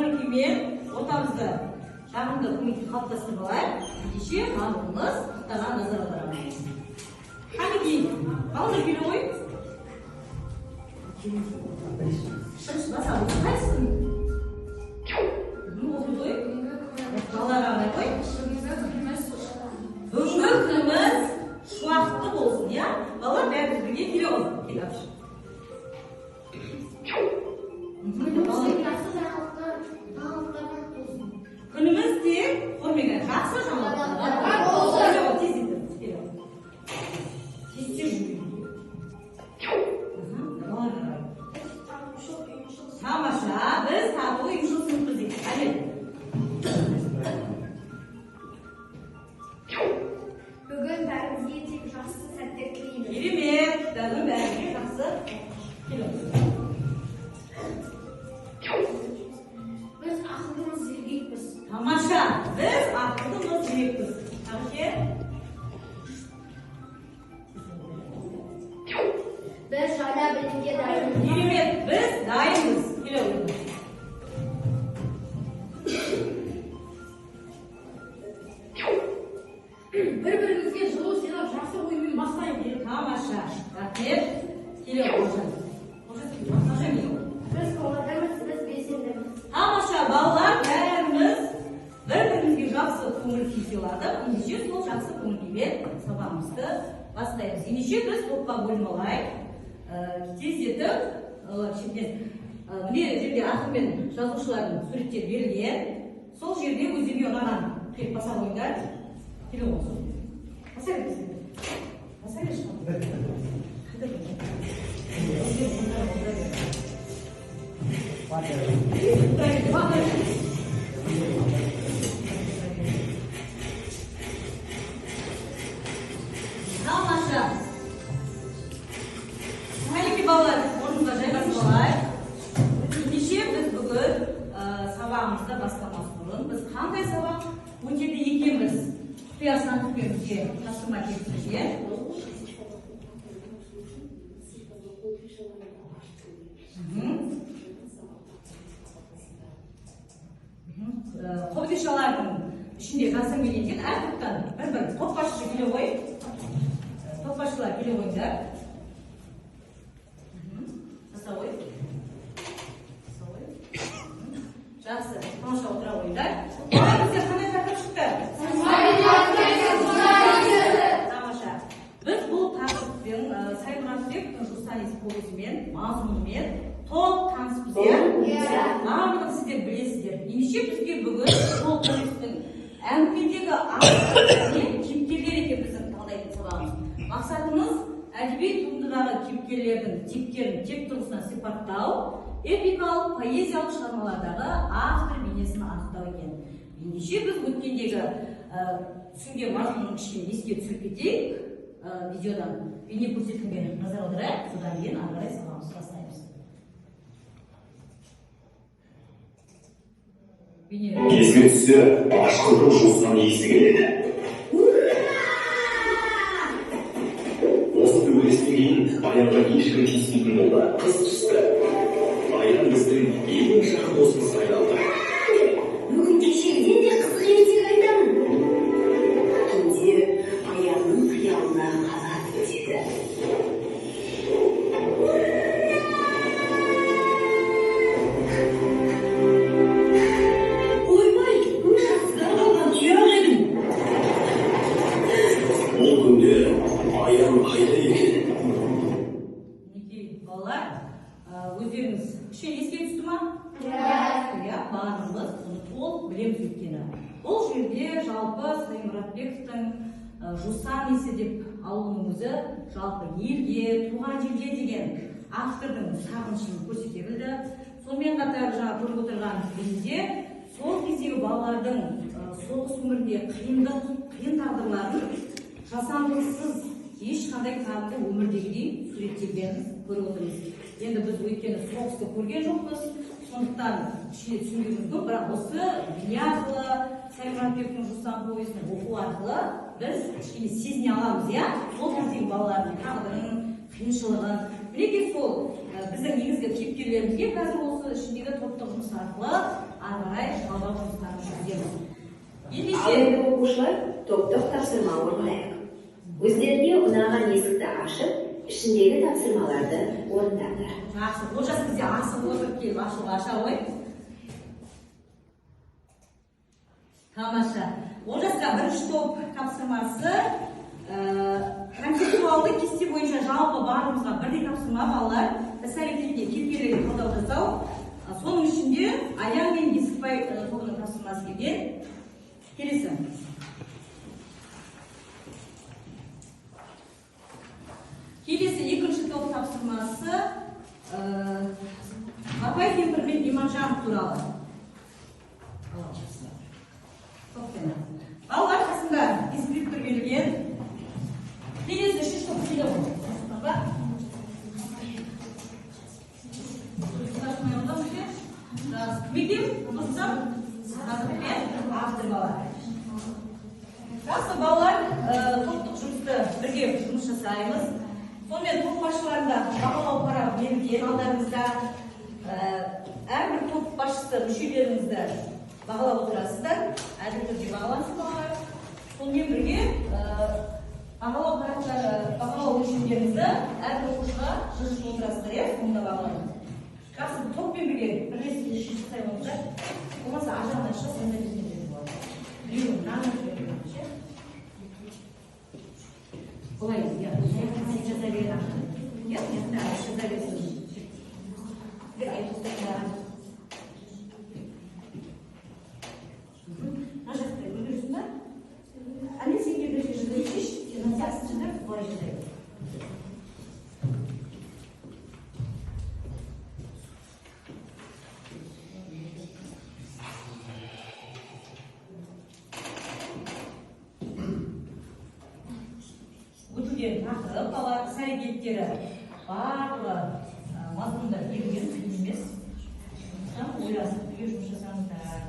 көңіл-күймен ортамызда жағымды көңіл-күй қалыптастырып алайық. Ендеше барлығымыз құттықтарға назар аударамыз. Қанекей, балалар келе ғой. Шығыс баса болсын, қайсың? Оқиды ғой. Балалар ағай ғой. Бүгінгі күніміз шуақты болсын, я? Балалар бәріміз бірге келе ғой. Келе апшы. Күніміз тек көрмеген жақсы жаңалықтар болсын. Тамаша, біз табылы ұйымшылсыңыз дейік. Әлем. Бүгін бәрімізге тек жақсы сәттер тілеймін. Керемет, бүгін бәрімізге жақсы келеміз. Біз ақылдымыз, зерекпіз. Тамаша, біз ақылдымыз, зерекпіз. Тамаша. Біз жаңа білімге дайынбыз. Керемет, біз дайынбыз. Келеміз. Бір-бірімізге жылу сыйлап жақсы оймен бастайық. Тамаша, рахмет. Келеміз. Біз қолдаймыз, біз белсендіміз. Тамаша, балалар бәріміз бір-бірімізге жақсы көңіл-күй сыйладық. Ендеше сол жақсы көңіл-күймен сабағымызды бастаймыз. Ендеше біз топқа бөлініп алайық. Тездетіп, міне жерде ақын мен жазушылардың суреттері берілген. Сол жерде өздеріне ұнаған келіп баса қойыңдар. Келе болсын. Баса бересің. Баса берші. Тамаша. Қанекей балалар, орнымызға жайғасып алайық. Ендеше біз бүгін сабағымызды бастамас бұрын біз қандай сабақ өтеді екенбіз құпиясынан түпемізге тапсырма кеткізуге. Қобдишалардың ішінде жасым келген әр топтан бір-бір топбасшы келе ғой. Топбасшылар келе қойыңдар. Жаса ғой. Жақсы, тамаша отыра қойыңдар. Біздер қандай тақырып шықты? Тамаша. Біз бұл тақырыппен Саймұратбек Жустанис повесімен, мазмұнымен толық таныспыз, иә? Барлығын сіздер білесіздер. Ендеше бізге бүгін сол повестің әңгімедегі авторлар және кейіпкерлер екен біздің талдайтын сабағымыз. Мақсатымыз әдеби туындыдағы кейіпкерлердің типтерін тек тұрғысынан сипаттау, эпикалық поэзиялық шығармалардағы автор бейнесін анықтау екен. Ендеше біз өткендегі түсінген мазмұнның кішкене еске түсіріп кетейік. Видеодан бейне көрсетілімге назар аударайық, содан кейін ары қарай сабағымызды бастаймыз. Еске түссе, ашқылтым жусан иісі келеді. Осы төбелестен кейін Аянға ешкім тиіспейтін болды. Қыс түсті. Аян біздің ең жақын досымызға айналды. Бүгін кешегіден де қызық ертегі айтамын. Түнде Аянның қиялына қанат бітеді. Өздеріңіз кішкене еске түсті ма? Иә, барлығымыз оны толық білеміз өйткені. Бұл жерде жалпы Саймұратбековтың Жустанисі деп алуының өзі жалпы елге, туған жерге деген автордың сағынышын көрсете білді. Сонымен қатар жаңа көріп отырған бізде сол кездегі балалардың соғыс өмірінде қиын тағдырларын жасандылықсыз ешқандай кітапты өмірдегідей суреттелгенін көріп отырмыз. Енді біз өйткені соғысты көрген жоқпыз, сондықтан кішкене түсінгеніміз көп, бірақ осы бейне арқылы Саймұратбектің Жустан повесін оқу арқылы біз кішкене сезіне аламыз, иә? Сол кездегі балалардың тағдырын, қиыншылығын. Мінекей сол біздің негізгі кейіпкерлерімізге қазір осы ішіндегі топтық жұмыс арқылы ары топтық тапсырма орындайық. Өздеріне ұнаған есікті ашып, ішіндегі тапсырмаларды орындаңдар. Жақсы, олжас бізде асық отырып келіп ашуға аша ғой. Тамаша. Олжасқа бірінші топ тапсырмасы концептуалды кесте бойынша жалпы барлығымызға бірдей тапсырма балалар. Іс-әрекетке кейіпкерлерге талдау жасау. Соның ішінде Аян мен Есікбай тобының тапсырмасы келген. Келесі. Келесі екінші топ тапсырмасы Апай кемпір мен Иманжан туралы. Балалар қасында дискриптор берілген. Келесі үшінші топ келе ғой. Мектеп ұлыстан автор балалар. Жақсы балалар топтық жұмысты бірге жұмыс жасаймыз. Сонымен топ басшыларында бағалау парағы берілген алдарыңызда. Әрбір топ басшысы мүшелеріңізді бағалап отырасыздар. Әділ түрде бағалансын балалар. Сонымен бірге бағалау өлшемдеріңізді әрбір оқушыға жылжытып отырасыздар, иә, соңында бағаланып. Жақсы, топпен бірге бірлесіп шешім жасай отырсыздар. Болмаса ажағынан шыға сонда жүргендер болады. Біреуін нанып жүрген, ше? Олай, я жаза берем. Я жаза берем. Bir ayıplıklar. Нажатые выгрузки. Они себе прижали чиш, и на тебя стены положили. Өтілген тақырып балалар іс-әрекеттері барлығы мазмұнда берілген емес. Ойласып бірге жұмыс жасаңыздар.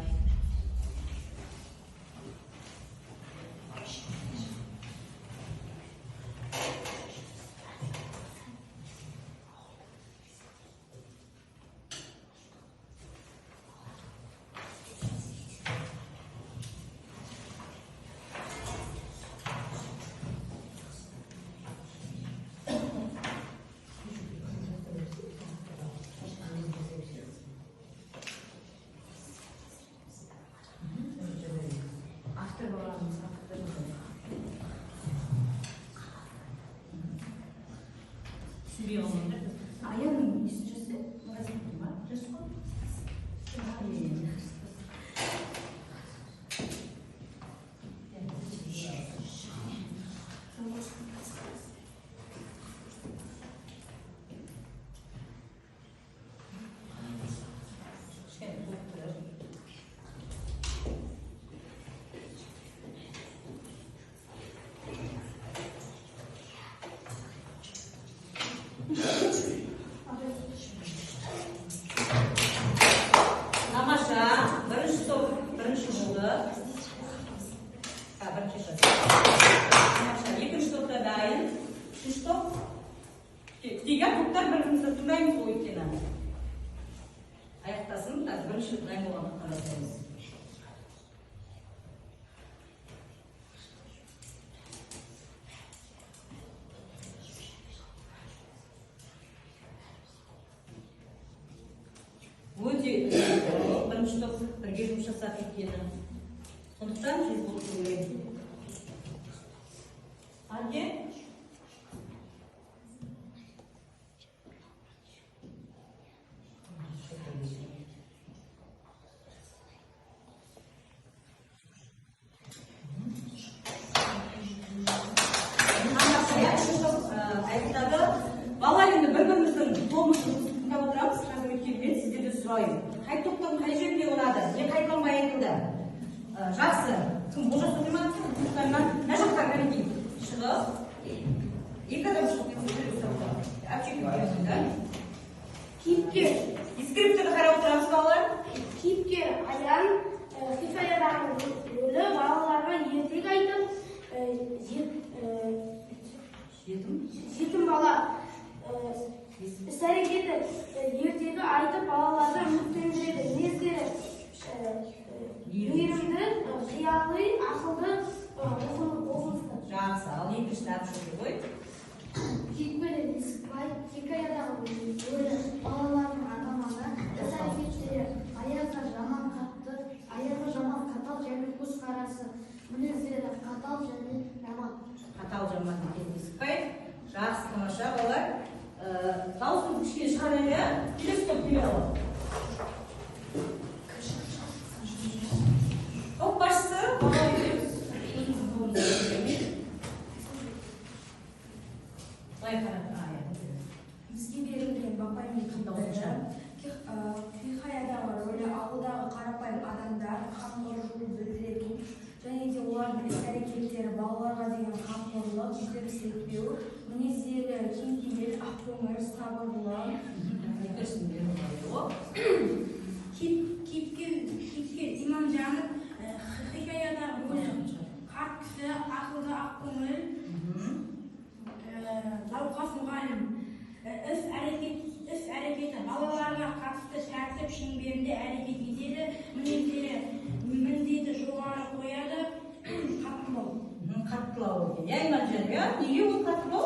Аянның несіншесі магазин ма? Жүрсі ғой? Тамаша, бірінші топ, бірінші болды. Екінші топта дайын. Үшінші топ. Күтеген топтар бірімізді тыңдаймыз ғой өйткені. Аяқтасын, бірінші дайын болған топтар. Өте бірінші топ бірге жұмыс жасап кеткені. Сондықтан тез болып ойлаймын. Әне? Балалар енді бір-біріміздің тобымыздың тыңдап отырамыз. Қазір өткенмен сіздерді сұрайын. Қай топтың қай жерінде орады? Не қайталанбай айтылды? Жақсы. Кім бұл жақта тұрмады? Топтарынан мына жаққа кірген. Шығып. Екі адам шығып кетеді. Кейіпкер. Дискрипторды қарап отырамыз балалар. Кейіпкер Аян хикаядағы рөлі балаларға ертегі айтып, жетім бала іс-әрекеті ертегі айтып балаларды үміттендіреді. Мінездері мейірімді, қиялы, ақылды нәрсеге ғой. Кейіпкері Несіпбай хикаядағы өлі балалардың ата-ана іс-әрекеттері аяғы жаман қатал және көзқарасы мінездері қатал және жаман. Қатал жаман деген Несіпбай. Жақсы, тамаша балалар. Дауысыңызды кішкене шығарайын, иә? Келесі топ келе алады. Топ басшысы бала үйреніз. Өзіңіздің тобыңызға келгенмен. Былай қарап, Бізге берілген Бапаймен кітаптары хикаядағы рөлі ауылдағы қарапайым адамдар қамқорлығын білдіретін және де олардың іс-әрекеттері балаларға деген қамқорлық, кідіріс етпеу, мінездері кеңпейіл, ақкөңіл, сабырлы. Кейіпкер Иманжанов хикаядағы рөлі қарт кісі, ақылды, ақкөңіл, науқас мұғалім. Іс-әрекеті балаларға қатысты тәртіп шеңберінде әрекет етеді, міндеті жоғары қояды, қаттылау. Қаттылау екен. Я Иманжан, иә? Неге ол қаттылау?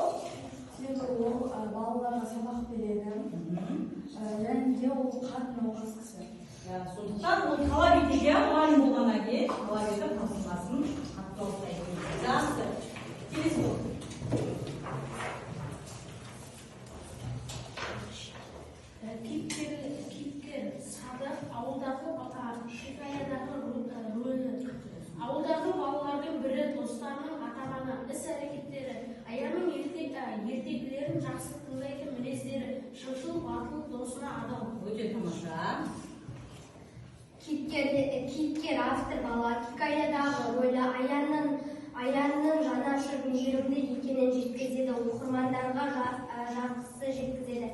Себебі ол балаларға сабақ береді, және де ол қарт науқас кісі. Сондықтан ол талап етеді, мұғалім болғаннан кейін талап етіп тапсырмасын қаттылау ұстайды. Жақсы. Келесі бол. Кейіпкер Садық ауылдағы хикаядағы рөлі. Ауылдағы балалардың бірі достарының ата-ана іс-әрекеттері, аяның ертегілерін жақсы тыңдайтын мінездері, шыншыл, батыл, досына адал. Өте тамаша. Кейіпкер автор бала хикаядағы рөлі аянның жанашыр мейірімді екенін жеткізеді, оқырмандарға жақсы жеткізеді.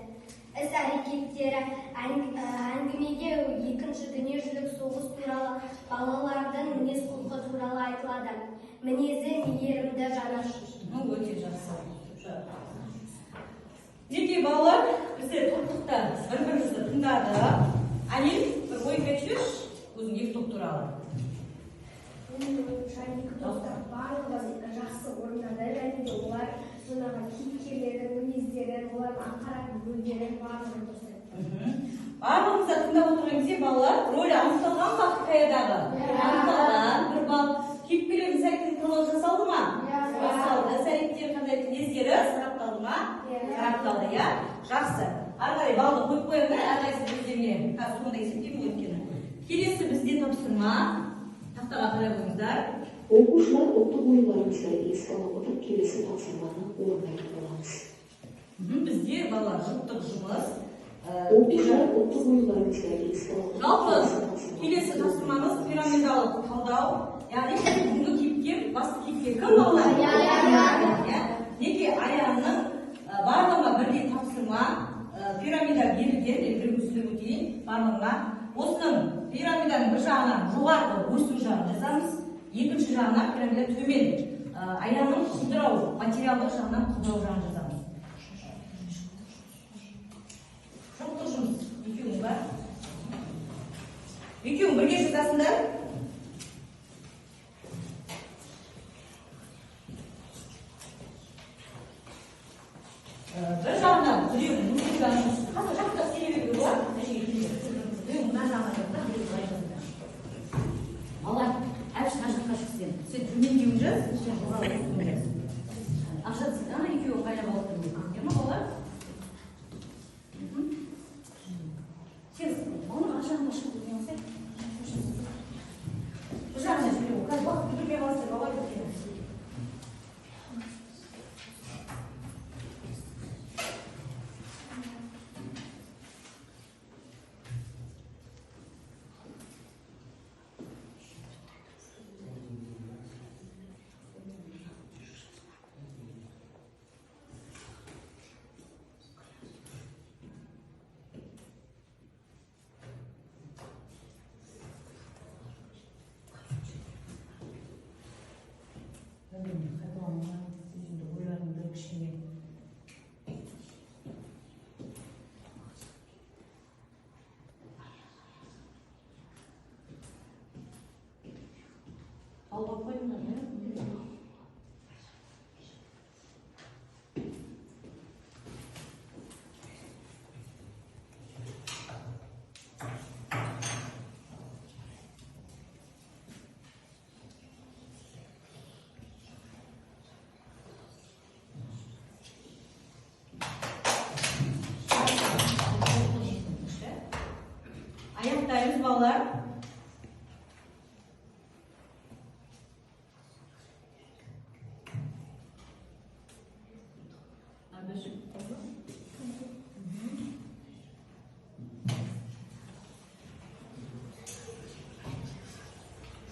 Іс-әрекеттері әңгімеде екінші дүниежүзілік соғыс туралы, балалардың мінез-құлқы туралы айтылады. Мінезі мейірімді, жанашыр. Өте жақсы. Неке балалар, біздер топтықта бір-бірімізді тыңдады. Анил, бір ой айтшы, өзің екі топ туралы. Екі топтар барлығы жақсы орындады, және де олар жаңағы кейіпкерлердің мінездерін, олардың атқаратын рөлдерін барлығын көрсетті. Барлығымызда тыңдап отырған кезде балалар рөлі анықталған ба хикаядағы? Анықталған. Бір бал кейіпкерлердің іс-әрекетін туралы жасалды ма? Жасалды. Іс-әрекеттері қандай мінездері сарапталды ма? Сарапталды, иә? Жақсы. Ары қарай балды қойып қоямын, әрқайсысы өздеріне. Қазір сонда есептеймін өйткені. Келесі бізде тапсырма. Тақтаға қарай қойыңыздар. Оқушылар ұлттық ойындарымызды еске ала отырып келесі тапсырманы орындайтын боламыз. Бізде балалар жұптық жұмыс. Оқушылар ұлттық ойындарымызды еске ала отырып Жалпы келесі тапсырмамыз пирамидалық талдау. Яғни бүгінгі кейіпкер, басты кейіпкер кім балалар? Неге Аянның барлығына бірдей тапсырма пирамида берілген, бір өсіліп өтейін барлығына. Осының пирамиданың бір жағынан жоғарғы өсу жағын жазамыз, екінші жағынан пирамида төмен Аянның құлдырау, материалдық жағынан құлдырау жағын жазамыз. Жоқтық жұмыс, екеуің бар. Екеуің бірге жазасыңдар. Бір жағынан біреуің музыканың қазір жақта себебі болады. Біреуің мына жағынан жазда, біреуің былай жазда. Алар, әбіш қашыққа шықсен. Сен төмендеуін жаз, сен жоғары өсуін жаз. Ақша десен, ана екеуің қайда балып тұрмын. Дема балар? Сен оның ақшағында шығып өткен olsай. Бір жағынан жүреу. Қазір уақыт бүдірмей қаласыр, балар өткен.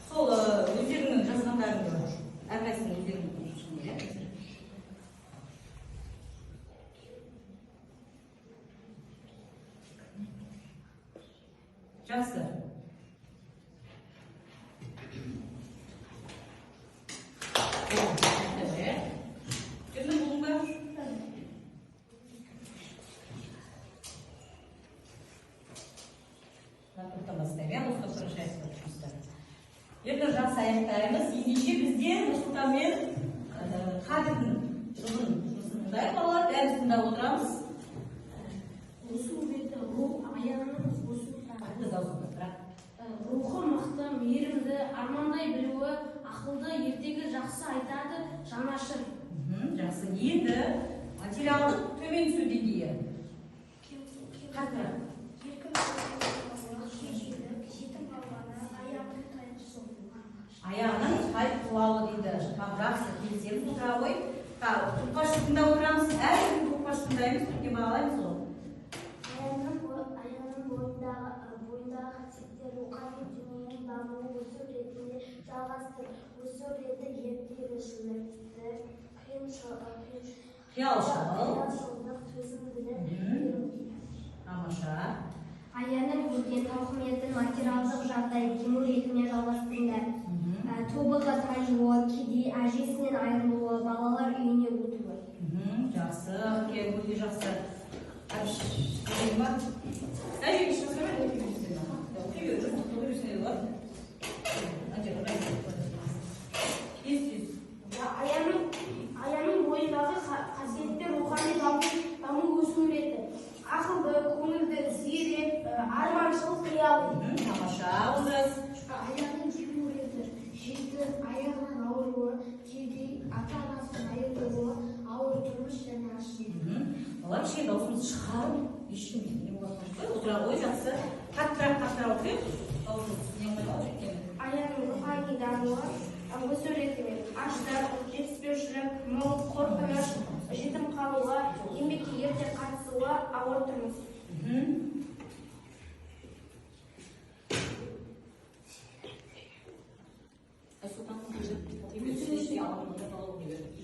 сол өздеріңнің жазғандарыңды әрқайсының өздерінің ішінде, иә? Жақсы. Жүрдің болың ба? Бастаймын, иә? Осы совершенство жұмыстар. Енді жақсы аяқтаймыз. Ендеше бізде Нұрсұлтанмен Қадірдің жұмысындай балалар дәл тыңдап отырамыз. Осы ретте рух аяғының рухы мықты, мейірімді, армандай білуі, ақылды, ертегі жақсы айтады, жанашыр. Жақсы. Енді материалдық төмен түсу деңгейі. Қатыры. Аяғының тайып құлауы дейді. Жақсы, келсеміз отыра ғой. Тұлпашты тыңдап отырамыз. Әркім тұлпашты тыңдаймыз, бірге бағалаймыз ол. Аяғының бойындағы қасиеттер рухани дүниенің дамуы өсу ретінде жалғастыр. Өсу реті ертегішілікті, қиялшылдық, төзімділік. Тамаша. Аяның көрген тауқыметін материалдық жағдай кему ретіне жалғастырыңдар. Тобыға тайуы, кедей әжесінен айырылуы, балалар үйіне өтуі. Жақсы, өте жақсы. Әбіш, бар? Әжеге шығасыра ма? Өте Аяның бойындағы қасиеттер рухани даму өсу реті. Ақылды, көңілді, зерек, арманшыл, қиялы. Тамаша, олжас. Аяның кему реті. Жеті аяғынан ауыруы, кедей ата-анасынан айырылуы, ауыр тұрмыс және ашын. Вообще даусымыз шығарып, ешкім не болады қой. Отыра ғой, жақсы. Қаттырақ оқиық. Даусымыз не қоймау жеткені. Аяның рухани дамуы өсу ретімен аштық, жетіспеушілік, мұң, қорқыныш, жетім қалуға, еңбекке ерте қатысуға, ауыр тұрмыс.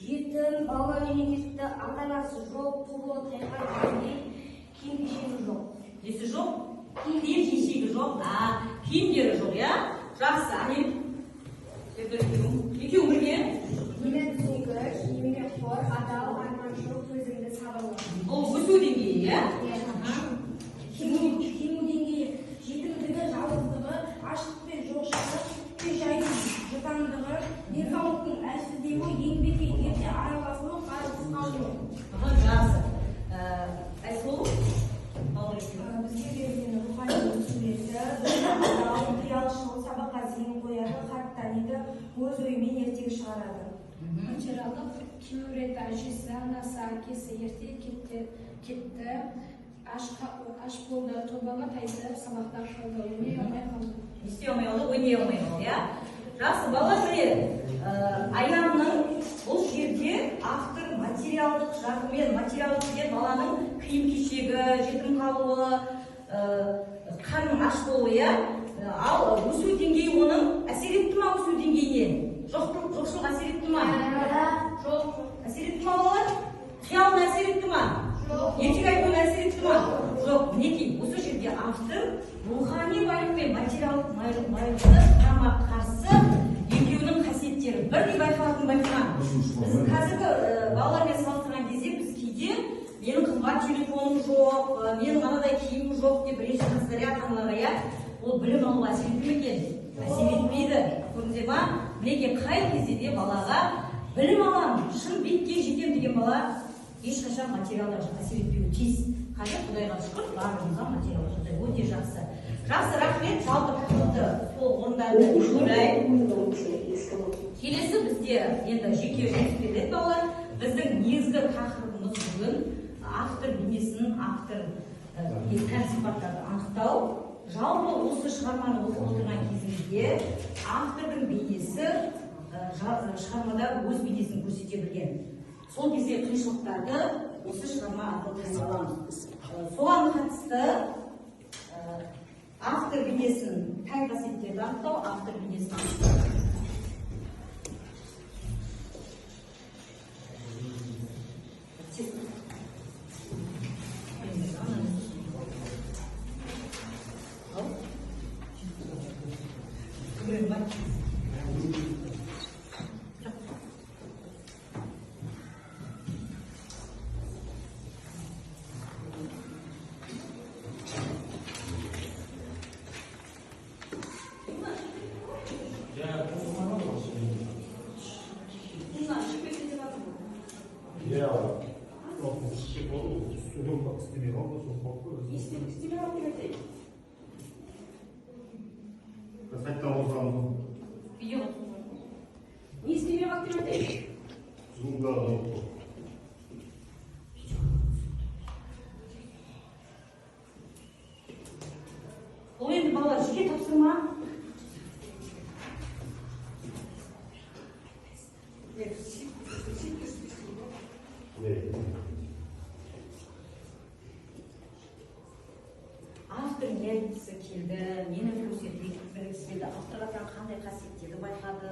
Жетім, бала үйіне кетті, ата-анасы жоқ, туылы тайған кедей, киім-кешегі жоқ. Несі жоқ? Киім-кешегі жоқ. Киімдері жоқ, иә? Жақсы, әне. Екеуің бірге? Еңбек сүйгіш, еңбекқор, адал, арманшыл, төзімді, сабырлы. Ол өсу деңгейі, иә? Кему деңгейі, жетімдігі, жалғыздығы, аштық пен жоқшылығы, үй жайдың жұтаңдығы, денсаулықтың әлсіздеуі, еңбекке ерте араласуы, қарғыс қалуы. Жақсы. Айсұлу? Бізге берген рухани өсу реті, адал, қиялшыл, сабаққа зейін қояды, хат таниды, өз ойымен ертегі шығарады. Материалдық кему реті әжесі, анасы, әкесі ерте кетті, аш болды, тобаға тайды, сабақтан қалды, ойнай алмай қалды. Істей алмай қалды, ойнай алмай қалды, иә? Жақсы, бала біле, аяғының бұл жерде автор материалдық жағымен, материалдық деген баланың киім-кешегі, жетім қалуы, қарның аш болуы, иә? Ал өсу деңгейі оның әсер етті ма өсу деңгейіне? Жоқшылық әсер етті ма? Жоқ. Әсер етті ма балалар? Қиялын әсер етті ма? Ертегі айтуын әсер етті ма? Жоқ, мінекей, осы жерде автор рухани байлық пен материалдық байлықты қарама-қарсы екеуінің қасиеттері бірдей байқалатынын байқаған. Біз қазіргі балалармен салыстырған кезде біз кейде менің қымбат телефоным жоқ, менің анадай киімім жоқ деп ренжімейсіздер ата-аналарға, иә? Ол білім алуға әсер етті ме екен? Әсер етпейді. Көрдіңіздер ма? Мінекей қай кезде де балаға білім аламын, шын бетке жетем деген бала ешқашан материалдар әсер етпеуі тиіс. Қазір Құдайға шүкір, барлығымызға материал жағдай өте жақсы. Жақсы, рахмет, жалпы құтты сол орындарды келесі бізде енді жеке жұмыс беріледі балалар. Біздің негізгі тақырыбымыз бүгін автор бейнесін, автор сипаттарды анықтау. жалпы осы шығарманы оқып отырған кезімізде автордың бейнесі шығармада өз бейнесін көрсете білген. Сол кезде қиыншылықтарды осы шығарма арқылы таба аламыз. Соған қатысты автор бейнесін тән қасиеттерді анықтау, автор бейнесін анықтау. Ол енді балалар жеке тапсырма. Автор не айтқысы келді, нені көрсетіп білгісі келді, авторға тән қандай қасиеттерді байқады.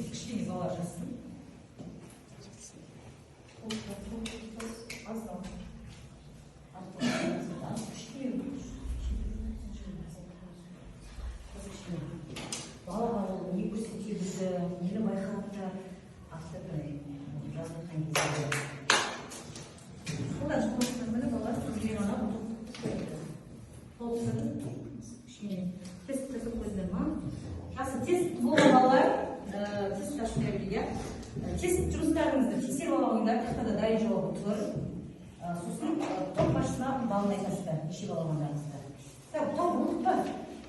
Кішкене бала жасын. Балаға ол не көрсетеді, нені байқатты, автордың жазған кезде. Одан жұмыстан міне балалар сөзге ғана толтырды. Кішкене тест жасап қойдыңдар ма? Жақсы, тест болған балалар, тест ашып беруге. Тест жұмыстарыңызды тексеріп алыңдар, тақтада дайын жауабы тұр. Сосын топ басшысына балын айтасыздар, неше бала алғандарыңызды. Топ ұмытпа.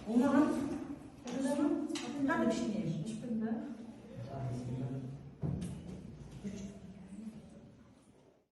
Болмаған